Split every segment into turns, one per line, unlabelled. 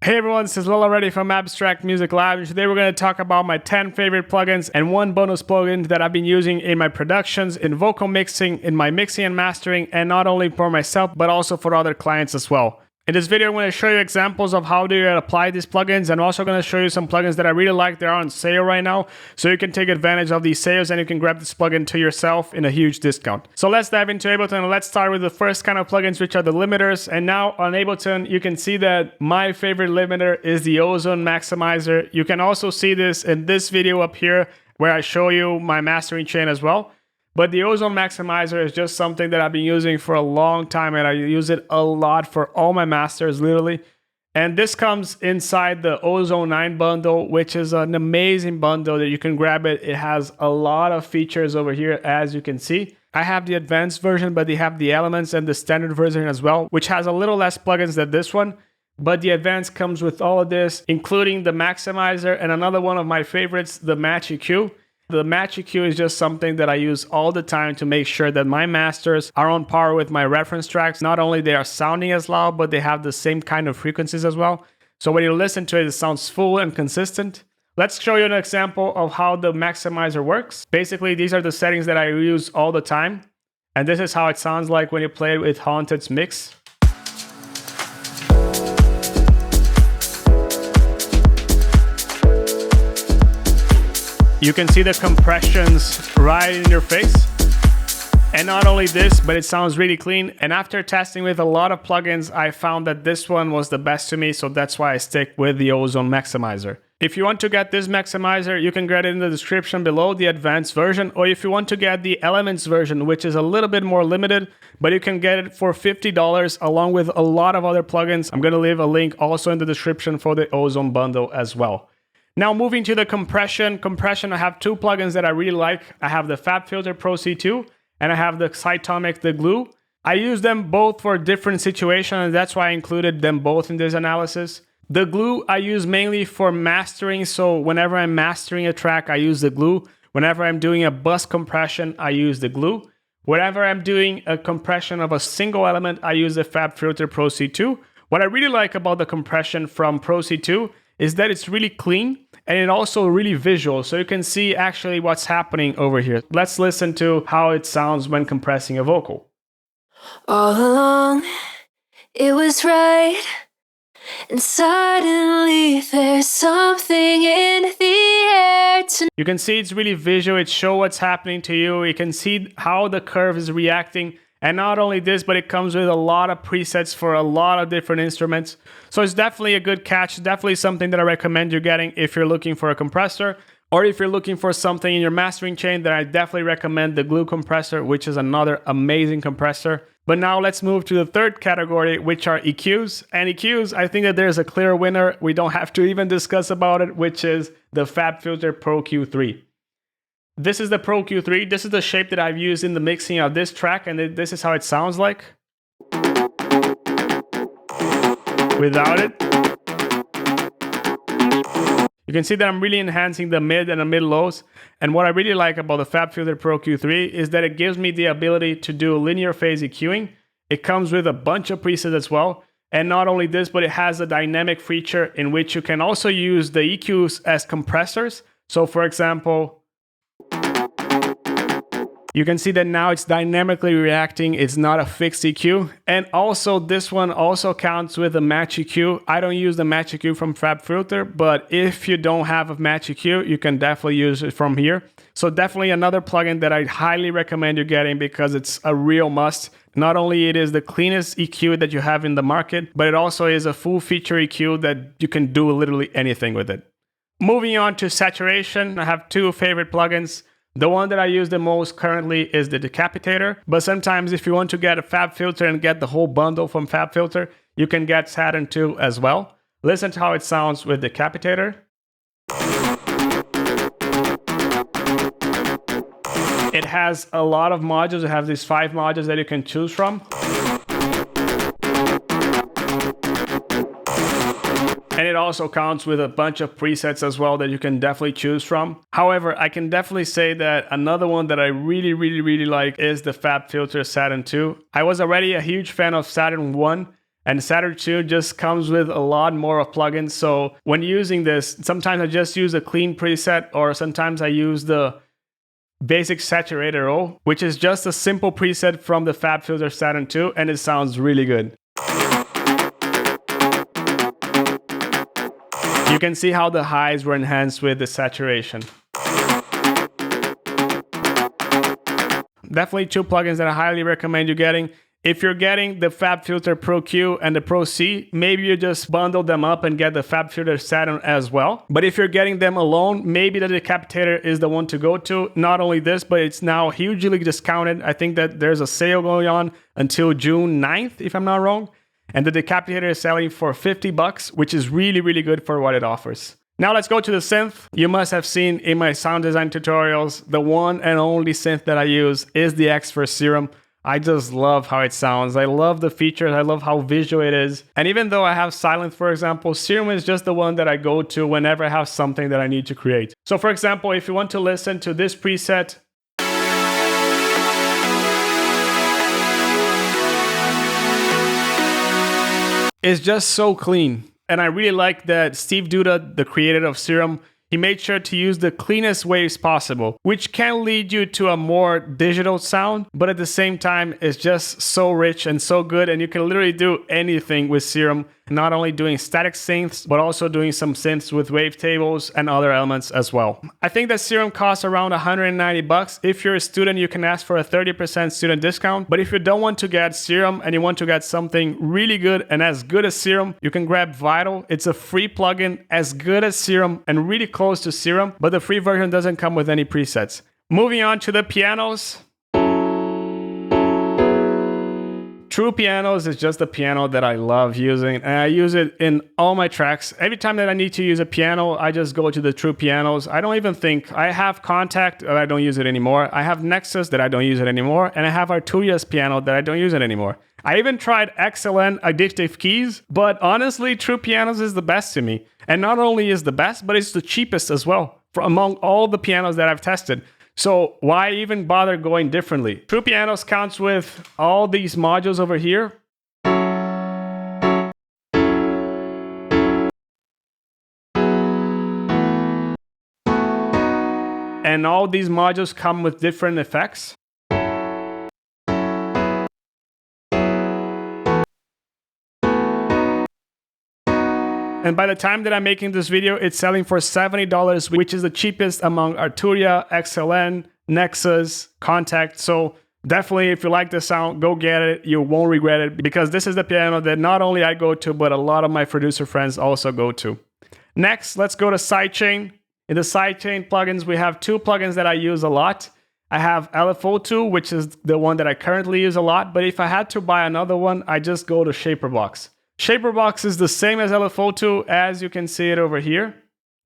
Hey everyone, this is Lil already from Abstrakt Music Lab, and today we're going to talk about my 10 favorite plugins and one bonus plugin that I've been using in my productions, in vocal mixing, in my mixing and mastering, and not only for myself, but also for other clients as well. In this video, I'm going to show you examples of how do you apply these plugins, and I'm also going to show you some plugins that I really like that are on sale right now, so you can take advantage of these sales and you can grab this plugin to yourself in a huge discount. So let's dive into Ableton, and let's start with the first kind of plugins, which are the limiters. And now on Ableton, you can see that my favorite limiter is the Ozone Maximizer. You can also see this in this video up here, where I show you my mastering chain as well. But the Ozone Maximizer is just something that I've been using for a long time, and I use it a lot for all my masters, literally. And this comes inside the Ozone 9 bundle, which is an amazing bundle that you can grab it. It has a lot of features over here, as you can see. I have the advanced version, but they have the elements and the standard version as well, which has a little less plugins than this one. But the advanced comes with all of this, including the Maximizer and another one of my favorites, the Match EQ. The Match EQ is just something that I use all the time to make sure that my masters are on par with my reference tracks. Not only they are sounding as loud, but they have the same kind of frequencies as well. So when you listen to it, it sounds full and consistent. Let's show you an example of how the Maximizer works. Basically, these are the settings that I use all the time. And this is how it sounds like when you play it with Haunted's mix. You can see the compressions right in your face. And not only this, but it sounds really clean. And after testing with a lot of plugins, I found that this one was the best to me. So that's why I stick with the Ozone Maximizer. If you want to get this Maximizer, you can get it in the description below, the advanced version. Or if you want to get the Elements version, which is a little bit more limited, but you can get it for $50 along with a lot of other plugins. I'm going to leave a link also in the description for the Ozone bundle as well. Now moving to the compression, I have two plugins that I really like. I have the FabFilter Pro C2 and I have the Cytomic, the Glue. I use them both for different situations, and that's why I included them both in this analysis. The Glue I use mainly for mastering, so whenever I'm mastering a track, I use the Glue. Whenever I'm doing a bus compression, I use the Glue. Whenever I'm doing a compression of a single element, I use the FabFilter Pro C2. What I really like about the compression from Pro C2 is that it's really clean and it also really visual, so you can see actually what's happening over here. Let's listen to how it sounds when compressing a vocal.
All along, it was right, and suddenly there's something in the air tonight.
You can see it's really visual, it shows what's happening to you. You can see how the curve is reacting. And not only this, but it comes with a lot of presets for a lot of different instruments. So it's definitely a good catch, definitely something that I recommend you getting if you're looking for a compressor, or if you're looking for something in your mastering chain, then I definitely recommend the Glue compressor, which is another amazing compressor. But now let's move to the third category, which are EQs. And EQs, I think that there's a clear winner. We don't have to even discuss about it, which is the FabFilter Pro Q3. This is the Pro Q3. This is the shape that I've used in the mixing of this track, and this is how it sounds like without it. You can see that I'm really enhancing the mid and the mid lows. And what I really like about the FabFilter Pro Q3 is that it gives me the ability to do linear phase EQing. It comes with a bunch of presets as well. And not only this, but it has a dynamic feature in which you can also use the EQs as compressors. So for example, you can see that now it's dynamically reacting. It's not a fixed EQ. And also this one also counts with a Match EQ. I don't use the Match EQ from FabFilter, but if you don't have a Match EQ, you can definitely use it from here. So definitely another plugin that I highly recommend you getting because it's a real must. Not only it is the cleanest EQ that you have in the market, but it also is a full feature EQ that you can do literally anything with it. Moving on to saturation, I have two favorite plugins. The one that I use the most currently is the Decapitator, but sometimes if you want to get a FabFilter and get the whole bundle from FabFilter, you can get Saturn 2 as well. Listen to how it sounds with Decapitator. It has a lot of modules. It has these 5 modules that you can choose from. And it also counts with a bunch of presets as well that you can definitely choose from. However, I can definitely say that another one that I really like is the FabFilter Saturn 2. I was already a huge fan of Saturn 1, And Saturn 2 just comes with a lot more of plugins. So when using this, sometimes I just use a clean preset, or sometimes I use the basic saturator O, which is just a simple preset from the FabFilter Saturn 2, and it sounds really good. You can see how the highs were enhanced with the saturation. Definitely two plugins that I highly recommend you getting. If you're getting the FabFilter Pro Q and the Pro C, maybe you just bundle them up and get the FabFilter Saturn as well. But if you're getting them alone, maybe the Decapitator is the one to go to. Not only this, but it's now hugely discounted. I think that there's a sale going on until June 9th, if I'm not wrong. And the Decapitator is selling for $50, which is really, really good for what it offers. Now let's go to the synth. You must have seen in my sound design tutorials, the one and only synth that I use is the X-Verse Serum. I just love how it sounds. I love the features. I love how visual it is. And even though I have Silent, for example, Serum is just the one that I go to whenever I have something that I need to create. So for example, if you want to listen to this preset, it's just so clean. And I really like that Steve Duda, the creator of Serum, he made sure to use the cleanest waves possible, which can lead you to a more digital sound, but at the same time, it's just so rich and so good, and you can literally do anything with Serum, not only doing static synths, but also doing some synths with wavetables and other elements as well. I think that Serum costs around $190. If you're a student, you can ask for a 30% student discount, but if you don't want to get Serum and you want to get something really good and as good as Serum, you can grab Vital. It's a free plugin as good as Serum and really close to Serum, but the free version doesn't come with any presets. Moving on to the pianos. True Pianos is just a piano that I love using, and I use it in all my tracks. Every time that I need to use a piano, I just go to the True Pianos. I don't even think. I have Contact, but I don't use it anymore. I have Nexus that I don't use it anymore, and I have Arturia's piano that I don't use it anymore. I even tried XLN Addictive Keys, but honestly, True Pianos is the best to me. And not only is the best, but it's the cheapest as well, among all the pianos that I've tested. So why even bother going differently? True Pianos counts with all these modules over here. And all these modules come with different effects. And by the time that I'm making this video, it's selling for $70, which is the cheapest among Arturia, XLN, Nexus, Contact. So definitely, if you like the sound, go get it. You won't regret it, because this is the piano that not only I go to, but a lot of my producer friends also go to. Next, let's go to Sidechain. In the Sidechain plugins, we have two plugins that I use a lot. I have LFO2, which is the one that I currently use a lot. But if I had to buy another one, I just go to Shaperbox. Shaperbox is the same as LFO2, as you can see it over here.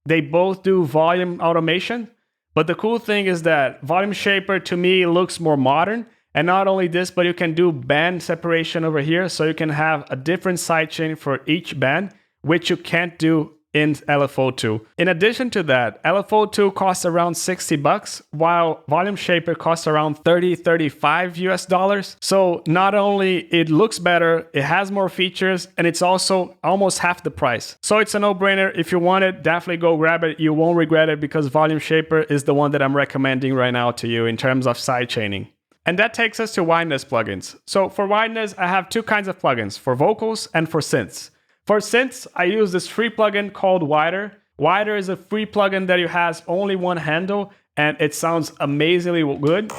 They both do volume automation, but the cool thing is that Volume Shaper to me looks more modern. And not only this, but you can do band separation over here, so you can have a different sidechain for each band, which you can't do in LFO2. In addition to that, LFO2 costs around $60, while Volume Shaper costs around $35 US. So not only it looks better, it has more features, and it's also almost half the price. So it's a no-brainer. If you want it, definitely go grab it. You won't regret it, because Volume Shaper is the one that I'm recommending right now to you in terms of sidechaining. And that takes us to Wideness plugins. So for Wideness, I have two kinds of plugins, for vocals and for synths. For synths, I use this free plugin called Wider. Wider is a free plugin that has only one handle, and it sounds amazingly good.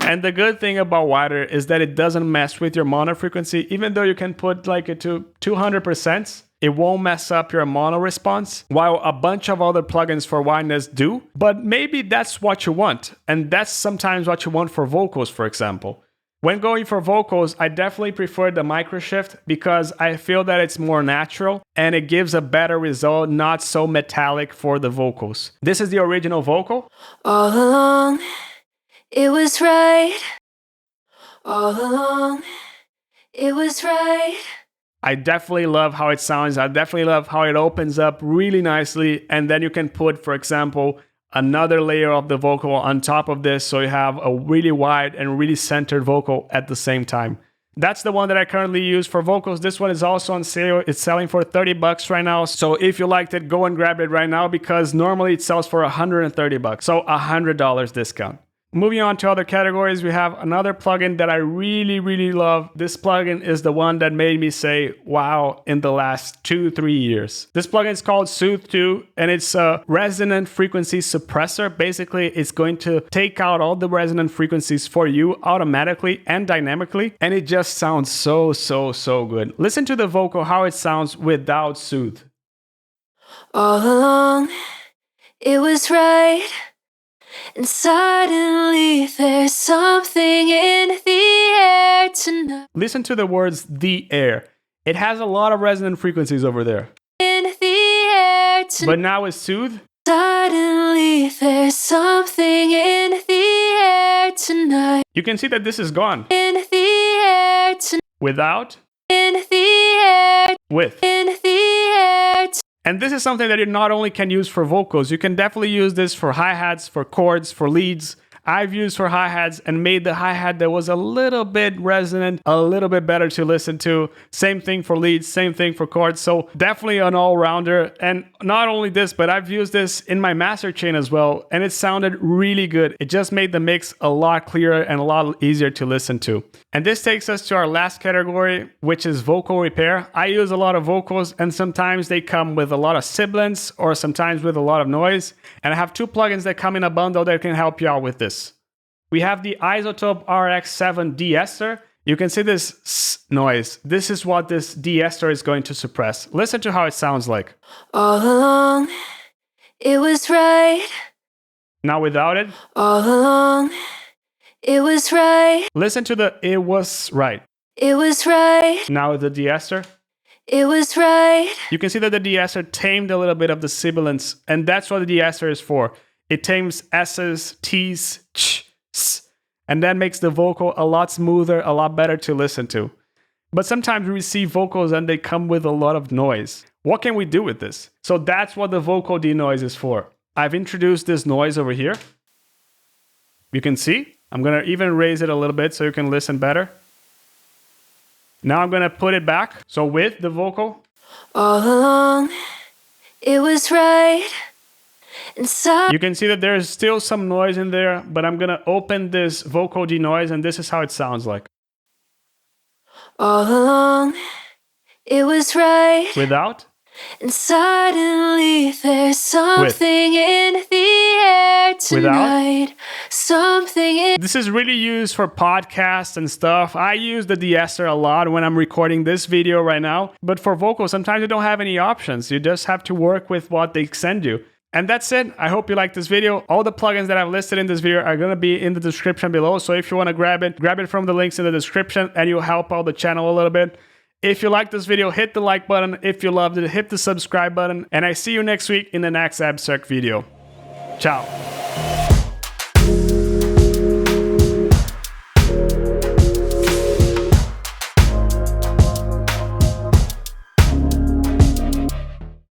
And the good thing about Wider is that it doesn't mess with your mono frequency. Even though you can put it to 200%, it won't mess up your mono response, while a bunch of other plugins for Wideness do. But maybe that's what you want, and that's sometimes what you want for vocals, for example. When going for vocals, I definitely prefer the microshift, because I feel that it's more natural and it gives a better result, not so metallic for the vocals. This is the original vocal.
All along, it was right. All along, it was right.
I definitely love how it sounds. I definitely love how it opens up really nicely. And then you can put, for example, another layer of the vocal on top of this, so you have a really wide and really centered vocal at the same time. That's the one that I currently use for vocals. This one is also on sale. It's selling for $30 right now. So if you liked it, go and grab it right now, because normally it sells for $130. So $100 discount. Moving on to other categories, we have another plugin that I really, really love. This plugin is the one that made me say, wow, in the last 2-3 years. This plugin is called Soothe 2, and it's a resonant frequency suppressor. Basically, it's going to take out all the resonant frequencies for you automatically and dynamically, and it just sounds so, so, so good. Listen to the vocal, how it sounds without Soothe.
All along, it was right. And suddenly there's something in the air tonight.
Listen to the words "the air." It has a lot of resonant frequencies over there.
In the air tonight.
But now with Soothe,
suddenly there's something in the air tonight.
You can see that this is gone.
In the air tonight.
Without.
In the air.
With.
In the air.
And this is something that you not only can use for vocals, you can definitely use this for hi-hats, for chords, for leads. I've used for hi-hats and made the hi-hat that was a little bit resonant, a little bit better to listen to. Same thing for leads, same thing for chords. So definitely an all-rounder. And not only this, but I've used this in my master chain as well, and it sounded really good. It just made the mix a lot clearer and a lot easier to listen to. And this takes us to our last category, which is vocal repair. I use a lot of vocals, and sometimes they come with a lot of sibilance or sometimes with a lot of noise. And I have two plugins that come in a bundle that can help you out with this. We have the Isotope RX7 De-Esser. You can see this noise. This is what this De-Esser is going to suppress. Listen to how it sounds like.
All along, it was right.
Now without it.
All along, it was right.
Listen to the "it was right."
It was right.
Now with the De-Esser.
It was right.
You can see that the De-Esser tamed a little bit of the sibilance, and that's what the De-Esser is for. It tames S's, T's, ch, s, and that makes the vocal a lot smoother, a lot better to listen to. But sometimes we receive vocals and they come with a lot of noise. What can we do with this? So that's what the vocal denoise is for. I've introduced this noise over here. You can see. I'm going to even raise it a little bit so you can listen better. Now I'm going to put it back. So with the vocal.
All along, it was right.
You can see that there is still some noise in there, but I'm going to open this vocal denoise, and this is how it sounds like.
All along, it was right.
Without.
And suddenly there's something in the air tonight.
Without.
Something in.
This is really used for podcasts and stuff. I use the De-Esser a lot when I'm recording this video right now. But for vocals, sometimes you don't have any options. You just have to work with what they send you. And that's it. I hope you liked this video. All the plugins that I've listed in this video are going to be in the description below. So if you want to grab it from the links in the description, and you'll help out the channel a little bit. If you liked this video, hit the like button. If you loved it, hit the subscribe button. And I see you next week in the next Abstrakt video. Ciao.